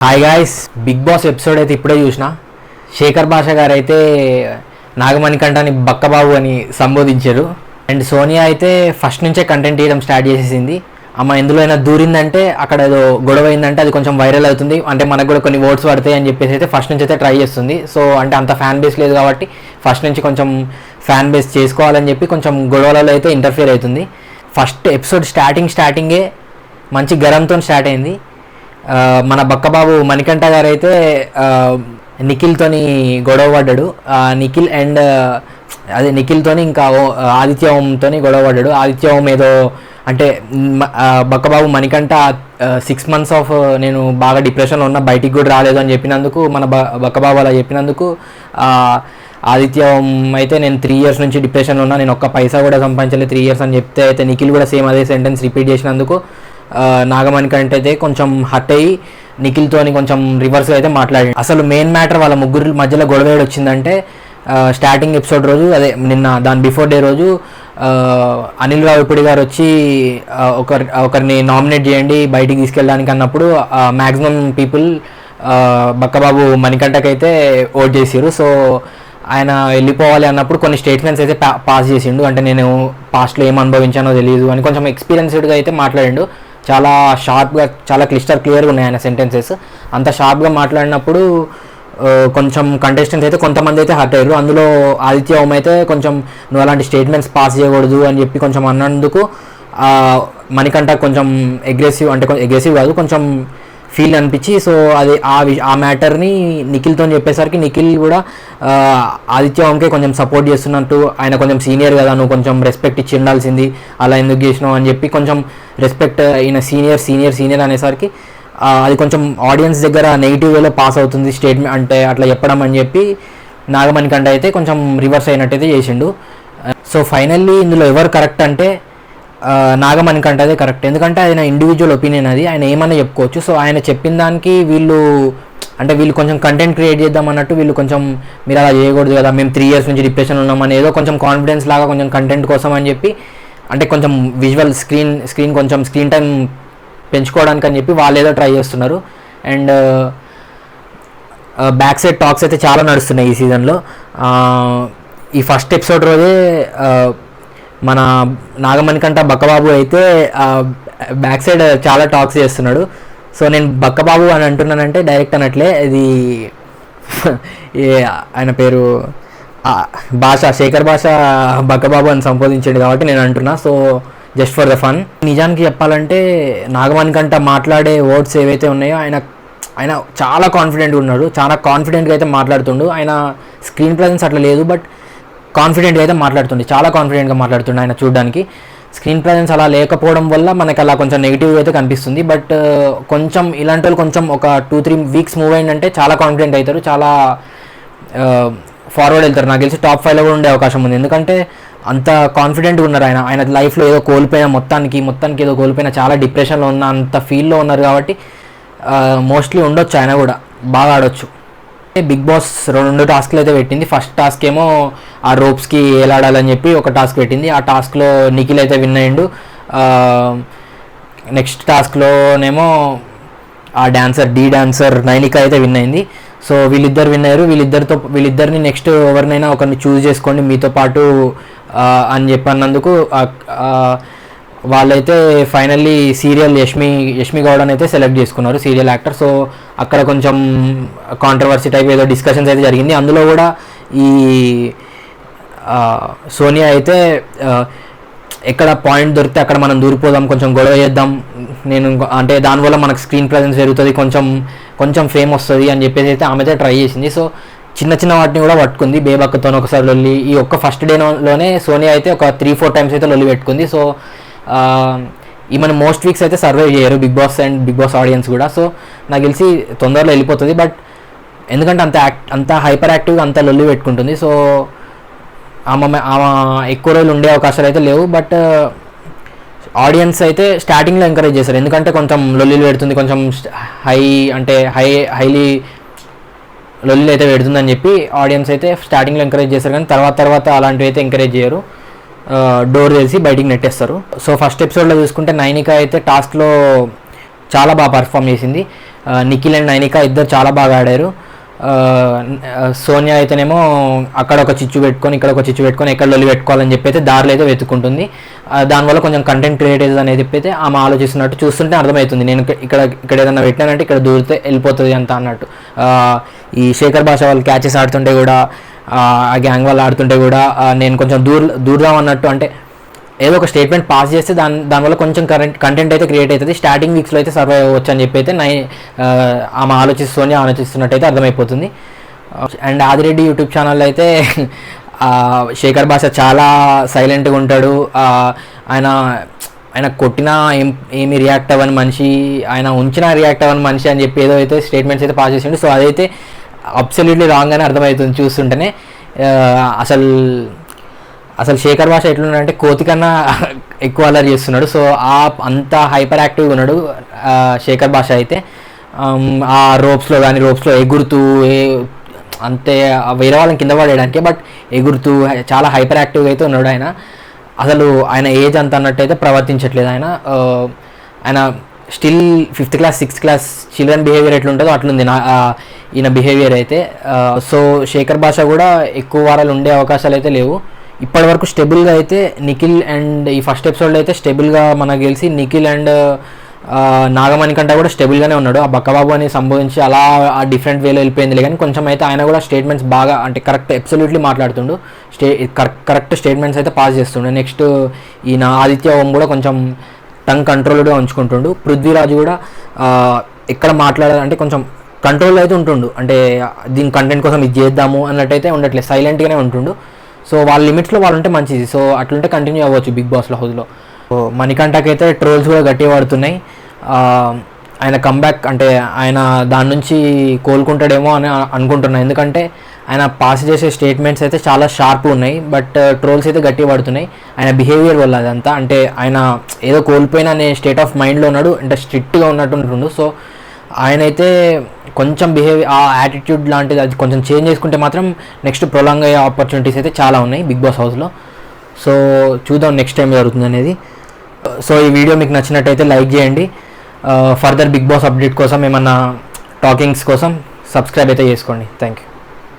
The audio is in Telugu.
Hi guys, Bigg Boss episode అయితే ఇప్పుడే చూసిన. శేఖర్ భాష గారు అయితే నాగమణికంఠని బక్కబాబు అని సంబోధించారు. అండ్ సోనియా అయితే ఫస్ట్ నుంచే కంటెంట్ తీయడం స్టార్ట్ చేసేసింది. అమ్మ ఎందులో అయినా దూరిందంటే అక్కడ ఏదో గొడవ అయిందంటే అది కొంచెం వైరల్ అవుతుంది, అంటే మనకు కూడా కొన్ని ఓట్స్ పడతాయి అని చెప్పేసి అయితే ఫస్ట్ నుంచి అయితే ట్రై చేస్తుంది. సో అంటే అంత ఫ్యాన్ బేస్ లేదు కాబట్టి ఫస్ట్ నుంచి కొంచెం ఫ్యాన్ బేస్ చేసుకోవాలని చెప్పి కొంచెం గొడవలలో అయితే ఇంటర్ఫియర్ అవుతుంది. ఫస్ట్ ఎపిసోడ్ స్టార్టింగే మంచి గరంతో స్టార్ట్ అయింది. మన బక్కబాబు మణికంఠ గారు అయితే నిఖిల్తోని గొడవ పడ్డాడు. నిఖిల్ అండ్ నిఖిల్తోని ఇంకా ఆదిత్య ఓంతోని గొడవ పడ్డాడు. ఆదిత్య ఓం ఏదో అంటే బక్కబాబు మణికంఠ 6 months ఆఫ్ నేను బాగా డిప్రెషన్లో ఉన్నా, బయటికి కూడా రాలేదు అని చెప్పినందుకు మన బక్కబాబు అలా చెప్పినందుకు ఆదిత్య ఓం అయితే నేను 3 years నుంచి డిప్రెషన్లో ఉన్నా, నేను ఒక్క పైసా కూడా సంపాదించలేదు 3 years అని చెప్తే అయితే నిఖిల్ కూడా సేమ్ అదే సెంటెన్స్ రిపీట్ చేసినందుకు నాగమణికంఠ అయితే కొంచెం హర్ట్ అయ్యి నిఖిల్తోని కొంచెం రివర్స్గా అయితే మాట్లాడి. అసలు మెయిన్ మ్యాటర్ వాళ్ళ ముగ్గురు మధ్యలో గొడవ వచ్చిందంటే స్టార్టింగ్ ఎపిసోడ్ రోజు, అదే నిన్న దాని బిఫోర్ డే రోజు అనిల్ రావిపూడి గారు వచ్చి ఒకరిని నామినేట్ చేయండి బయటికి తీసుకెళ్ళడానికి అన్నప్పుడు మ్యాక్సిమం పీపుల్ బక్కబాబు మణికంఠకైతే ఓట్ చేసారు. సో ఆయన వెళ్ళిపోవాలి అన్నప్పుడు కొన్ని స్టేట్మెంట్స్ అయితే పాస్ చేసిండు. అంటే నేను పాస్ట్లో ఏం అనుభవించానో తెలియదు అని కొంచెం ఎక్స్పీరియన్స్డ్గా అయితే మాట్లాడిండు. చాలా షార్ప్గా, చాలా క్లియర్గా ఉన్నాయి ఆయన సెంటెన్సెస్. అంత షార్ప్గా మాట్లాడినప్పుడు కొంచెం కంటెస్టెంట్స్ అయితే కొంతమంది అయితే హర్ట్ అయ్యారు. అందులో ఆదిత్య ఓం అయితే కొంచెం నువ్వు అలాంటి స్టేట్మెంట్స్ పాస్ చేయకూడదు అని చెప్పి కొంచెం అన్నందుకు మణికంఠ కొంచెం అగ్రెసివ్ కాదు, కొంచెం ఫీల్ అనిపించి సో అది ఆ మ్యాటర్ని నిఖిల్తో చెప్పేసరికి నిఖిల్ కూడా ఆదిత్య ఓంకే కొంచెం సపోర్ట్ చేస్తున్నట్టు, ఆయన కొంచెం సీనియర్ కదా, నువ్వు కొంచెం రెస్పెక్ట్ ఇచ్చి ఉండాల్సింది, అలా ఎందుకు చేసినావు అని చెప్పి కొంచెం రెస్పెక్ట్, ఈయన సీనియర్ అనేసరికి అది కొంచెం ఆడియన్స్ దగ్గర నెగిటివ్ వేలో పాస్ అవుతుంది స్టేట్మెంట్ అంటే అట్లా చెప్పడం అని చెప్పి నాగమణికంఠ అయితే కొంచెం రివర్స్ అయినట్టయితే చేసిండు. సో ఫైనల్లీ ఇందులో ఎవరు కరెక్ట్ అంటే నాగమణికంఠ అదే కరెక్ట్. ఎందుకంటే ఆయన ఇండివిజువల్ ఒపీనియన్, అది ఆయన ఏమన్నా చెప్పుకోవచ్చు. సో ఆయన చెప్పిన దానికి వీళ్ళు కొంచెం కంటెంట్ క్రియేట్ చేద్దాం అన్నట్టు వీళ్ళు కొంచెం మీరు అలా చేయకూడదు కదా, మేము 3 years నుంచి డిప్రెషన్ ఉన్నామని ఏదో కొంచెం కాన్ఫిడెన్స్ లాగా కొంచెం కంటెంట్ కోసం అని చెప్పి, అంటే కొంచెం విజువల్ స్క్రీన్ టైం పెంచుకోవడానికి అని చెప్పి వాళ్ళు ఏదో ట్రై చేస్తున్నారు. అండ్ బ్యాక్ సైడ్ టాక్స్ అయితే చాలా నడుస్తున్నాయి ఈ సీజన్లో. ఈ ఫస్ట్ ఎపిసోడ్ రోజే మన నాగమణికంఠ బక్కబాబు అయితే బ్యాక్ సైడ్ చాలా టాక్స్ చేస్తున్నాడు. సో నేను బక్కబాబు అని అంటున్నానంటే డైరెక్ట్ అనట్లే, ఇది ఆయన పేరు శేఖర్ భాష బక్కబాబు అని సంబోధించాడు కాబట్టి నేను అంటున్నా. So just for the fun. నిజానికి చెప్పాలంటే నాగమణికంఠ మాట్లాడే వర్డ్స్ ఏవైతే ఉన్నాయో ఆయన చాలా కాన్ఫిడెంట్గా ఉన్నాడు, చాలా కాన్ఫిడెంట్గా అయితే మాట్లాడుతుండు. ఆయన స్క్రీన్ ప్రెజెన్స్ అట్లా లేదు, బట్ కాన్ఫిడెంట్గా అయితే మాట్లాడుతుండే, చాలా కాన్ఫిడెంట్గా మాట్లాడుతుండే. ఆయన చూడడానికి స్క్రీన్ ప్రెజెన్స్ అలా లేకపోవడం వల్ల మనకు అలా కొంచెం నెగిటివ్ అయితే కనిపిస్తుంది. బట్ కొంచెం ఇలాంటి వాళ్ళు కొంచెం ఒక 2-3 weeks మూవ్ అయిందంటే చాలా కాన్ఫిడెంట్ అవుతారు, చాలా ఫార్వర్డ్ వెళ్తారు. నాకు తెలిసి టాప్ 5లో కూడా ఉండే అవకాశం ఉంది. ఎందుకంటే అంత కాన్ఫిడెంట్గా ఉన్నారు. ఆయన లైఫ్లో ఏదో కోల్పోయినా, మొత్తానికి ఏదో కోల్పోయినా, చాలా డిప్రెషన్లో ఉన్న అంత ఫీల్లో ఉన్నారు కాబట్టి మోస్ట్లీ ఉండొచ్చు, ఆయన కూడా బాగా ఆడొచ్చు. బిగ్ బాస్ 2 టాస్క్లు అయితే పెట్టింది. ఫస్ట్ టాస్క్ ఏమో ఆ రోప్స్కి ఏలాడాలని చెప్పి ఒక టాస్క్ పెట్టింది. ఆ టాస్క్లో నిఖిల్ అయితే విన్ అయ్యిండు. నెక్స్ట్ టాస్క్లోనేమో ఆ డాన్సర్ నైనిక అయితే విన్ అయింది. సో వీళ్ళిద్దరు విన్ అయ్యారు. వీళ్ళిద్దరిని నెక్స్ట్ ఎవరినైనా ఒకరిని చూస్ చేసుకోండి మీతో పాటు అని చెప్పినందుకు వాళ్ళైతే ఫైనల్లీ సీరియల్ యష్మి గౌడని అయితే సెలెక్ట్ చేసుకున్నారు, సీరియల్ యాక్టర్. సో అక్కడ కొంచెం కాంట్రవర్సీ టైప్ ఏదో డిస్కషన్స్ అయితే జరిగింది. అందులో కూడా ఈ సోనియా అయితే ఎక్కడ పాయింట్ దొరికితే అక్కడ మనం దూరిపోదాం, కొంచెం గొడవ చేద్దాం, అంటే దానివల్ల మనకు స్క్రీన్ ప్రెజెన్స్ పెరుగుతుంది, కొంచెం ఫేమ్ వస్తుంది అని చెప్పేసి అయితే ఆమె అయితే ట్రై చేసింది. సో చిన్న వాటిని కూడా పట్టుకుంది. బేబక్కతో ఒకసారి లొల్లి, ఈ ఒక్క ఫస్ట్ డేలోనే సోనియా అయితే ఒక 3-4 times అయితే లొల్లి పెట్టుకుంది. సో ఈమెను మోస్ట్ వీక్స్ అయితే సర్వైవ్ చేయరు Bigg Boss and Bigg Boss audience కూడా. సో నాకు తెలిసి తొందరలో వెళ్ళిపోతుంది. బట్ ఎందుకంటే అంత హైపర్ యాక్టివ్గా అంత లొల్లి పెట్టుకుంటుంది. సో ఆమె ఎక్కువ రోజులు ఉండే అవకాశాలు అయితే లేవు. బట్ ఆడియన్స్ అయితే స్టార్టింగ్లో ఎంకరేజ్ చేస్తారు, ఎందుకంటే కొంచెం లొల్లిలు పెడుతుంది, కొంచెం హైలీ లొల్లిలు అయితే పెడుతుందని చెప్పి ఆడియన్స్ అయితే స్టార్టింగ్లో ఎంకరేజ్ చేస్తారు. కానీ తర్వాత అలాంటివి అయితే ఎంకరేజ్ చేయరు, డోర్ తెలిసి బయటికి నెట్టేస్తారు. సో ఫస్ట్ ఎపిసోడ్లో చూసుకుంటే నైనిక అయితే టాస్క్లో చాలా బాగా పర్ఫామ్ చేసింది. నిఖిల్ అండ్ నైనిక ఇద్దరు చాలా బాగా ఆడారు. సోనియా అయితేనేమో అక్కడ ఒక చిచ్చు పెట్టుకొని ఇక్కడ ఒక చిచ్చు పెట్టుకొని ఎక్కడ లొల్లి పెట్టుకోవాలని చెప్పి అయితే దారిలో అయితే వెతుక్కుంటుంది. దానివల్ల కొంచెం కంటెంట్ క్రియేట్ అవుతుంది అనేది చెప్పి అయితే ఆమె ఆలోచిస్తున్నట్టు చూస్తుంటే అర్థమవుతుంది. నేను ఇక్కడ ఏదైనా పెట్టానంటే ఇక్కడ దూరితే వెళ్ళిపోతుంది అంత అన్నట్టు. ఈ శేఖర్ భాష వాళ్ళు క్యాచెస్ ఆడుతుంటే కూడా ఆ గ్యాంగ్ వాళ్ళు ఆడుతుంటే కూడా నేను కొంచెం దూరదాం అన్నట్టు, అంటే ఏదో ఒక స్టేట్మెంట్ పాస్ చేస్తే దానివల్ల కొంచెం కంటెంట్ అయితే క్రియేట్ అవుతుంది. స్టార్టింగ్ వీక్స్లో అయితే సర్వైవ్ అవ్వచ్చు అని చెప్పి అయితే ఆమె సోనియా ఆలోచిస్తున్నట్టు అయితే అర్థమైపోతుంది. అండ్ ఆదిరెడ్డి యూట్యూబ్ ఛానల్లో అయితే శేఖర్ భాష చాలా సైలెంట్గా ఉంటాడు. ఆయన కొట్టినా ఏమి రియాక్ట్ అవ్వని మనిషి, ఆయన ఉంచినా రియాక్ట్ అవ్వని మనిషి అని చెప్పి ఏదో అయితే స్టేట్మెంట్స్ అయితే పాస్ చేసిండు. సో అదైతే అబ్సల్యూట్లీ రాంగ్ అని అర్థమవుతుంది చూస్తుంటేనే. అసలు శేఖర్ భాష ఎట్లున్నాడంటే కోతి కన్నా ఎక్కువ అల్లరి చేస్తున్నాడు. సో అంత హైపర్ యాక్టివ్గా ఉన్నాడు శేఖర్ భాష అయితే. ఆ రోప్స్లో ఎగురుతూ అంతే వేరే వాళ్ళని కింద పడేయడానికి, బట్ ఎగురుతూ చాలా హైపర్ యాక్టివ్గా అయితే ఉన్నాడు ఆయన. అసలు ఆయన ఏజ్ అంత అన్నట్టు అయితే ప్రవర్తించట్లేదు ఆయన still 5th class 6th class children behaviour ఎట్లుంటుందో అట్లుంది ఈయన బిహేవియర్ అయితే. సో శేఖర్ భాష కూడా ఎక్కువ వారాలు ఉండే అవకాశాలు అయితే లేవు. ఇప్పటి వరకు స్టెబుల్గా అయితే నిఖిల్ అండ్ ఈ ఫస్ట్ ఎపిసోడ్లో అయితే స్టెబుల్గా మనకు తెలిసి నిఖిల్ అండ్ నాగమణికంట కూడా స్టెబుల్గానే ఉన్నాడు. ఆ బక్కబాబు అని సంబోధించి అలా ఆ డిఫరెంట్ వేలో వెళ్ళిపోయింది, కానీ కొంచెం అయితే ఆయన కూడా స్టేట్మెంట్స్ బాగా అంటే కరెక్ట్ అబ్సల్యూట్లీ మాట్లాడుతుండు. కరెక్ట్ స్టేట్మెంట్స్ అయితే పాస్ చేస్తుండే. నెక్స్ట్ ఈయన ఆదిత్య ఓం కూడా కొంచెం టంగ్ కంట్రోల్గా ఉంచుకుంటుండు. పృథ్వీరాజు కూడా ఎక్కడ మాట్లాడాలంటే కొంచెం కంట్రోల్లో అయితే ఉంటుండు, అంటే దీని కంటెంట్ కోసం ఇది చేద్దాము అన్నట్టయితే ఉండట్లేదు, సైలెంట్గానే ఉంటుండు. సో వాళ్ళ లిమిట్స్లో వాళ్ళు ఉంటే మంచిది. సో అట్లుంటే కంటిన్యూ అవ్వచ్చు బిగ్ బాస్లో హౌస్లో. సో మణికంఠకైతే ట్రోల్స్ కూడా గట్టిగా పడుతున్నాయి. ఆయన కంబ్యాక్ అంటే ఆయన దాని నుంచి కోలుకుంటాడేమో అని అనుకుంటున్నాను, ఎందుకంటే ఆయన పాస్ చేసే స్టేట్మెంట్స్ అయితే చాలా షార్ప్ ఉన్నాయి, బట్ ట్రోల్స్ అయితే గట్టిగా పడుతున్నాయి ఆయన బిహేవియర్ వల్ల. అదంతా అంటే ఆయన ఏదో కోల్పోయిన అనే స్టేట్ ఆఫ్ మైండ్లో ఉన్నాడు, అంటే స్ట్రిక్ట్గా ఉన్నట్టు ఉంటుండు. సో ఆయనైతే కొంచెం ఆ యాటిట్యూడ్ లాంటిది అది కొంచెం చేంజ్ చేసుకుంటే మాత్రం నెక్స్ట్ ప్రొలాంగ్ అయ్యే ఆపర్చునిటీస్ అయితే చాలా ఉన్నాయి బిగ్ బాస్ హౌస్లో. సో చూద్దాం నెక్స్ట్ టైం జరుగుతుంది అనేది. సో ఈ వీడియో మీకు నచ్చినట్టయితే లైక్ చేయండి. ఫర్దర్ బిగ్ బాస్ అప్డేట్ కోసం ఏమన్నా టాకింగ్స్ కోసం సబ్స్క్రైబ్ అయితే చేసుకోండి. Thank you.